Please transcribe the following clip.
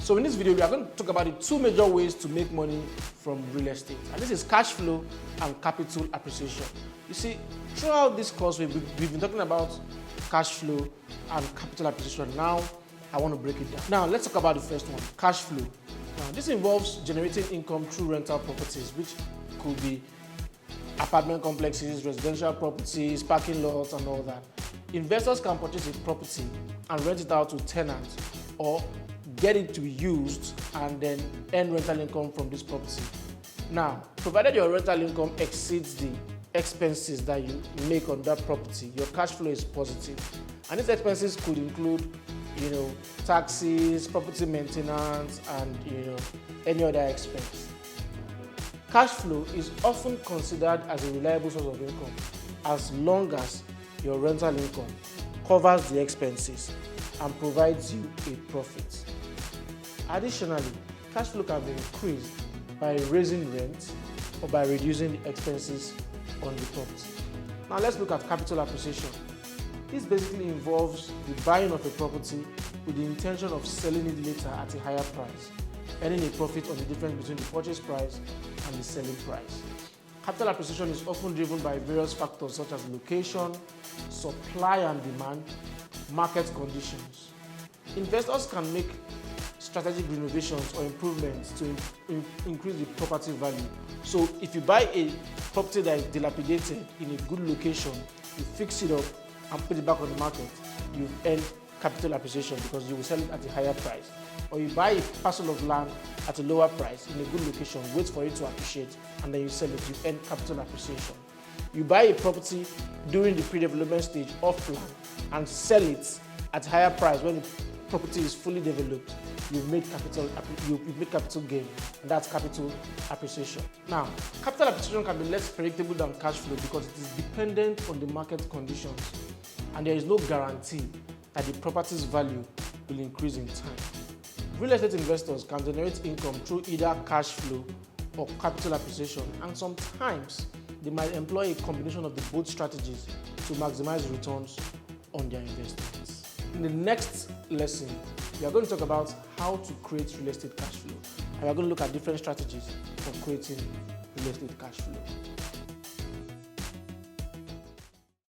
So in this video, we are going to talk about the two major ways to make money from real estate. And this is cash flow and capital appreciation. You see, throughout this course, we've been talking about cash flow and capital appreciation. Now, I want to break it down. Now, let's talk about the first one, cash flow. Now, this involves generating income through rental properties, which could be apartment complexes, residential properties, parking lots, and all that. Investors can purchase a property and rent it out to tenants or get it to be used and then earn rental income from this property. Now, provided your rental income exceeds the expenses that you make on that property, your cash flow is positive. And these expenses could include, taxes, property maintenance, and any other expense. Cash flow is often considered as a reliable source of income as long as your rental income covers the expenses and provides you a profit. Additionally, cash flow can be increased by raising rent or by reducing the expenses on the property. Now let's look at capital appreciation. This basically involves the buying of a property with the intention of selling it later at a higher price, earning a profit on the difference between the purchase price and the selling price. Capital appreciation is often driven by various factors such as location, supply and demand, market conditions. Investors can make strategic renovations or improvements to increase the property value. So if you buy a property that is dilapidated in a good location, you fix it up and put it back on the market, you've earned capital appreciation because you will sell it at a higher price. Or you buy a parcel of land at a lower price in a good location, wait for it to appreciate, and then you sell it, you earn capital appreciation. You buy a property during the pre-development stage off plan and sell it at a higher price when the property is fully developed, you've made capital gain, and that's capital appreciation. Now, capital appreciation can be less predictable than cash flow because it is dependent on the market conditions, and there is no guarantee that the property's value will increase in time. Real estate investors can generate income through either cash flow or capital appreciation, and sometimes they might employ a combination of the both strategies to maximize returns on their investments. In the next lesson, we are going to talk about how to create real estate cash flow, and we are going to look at different strategies for creating real estate cash flow.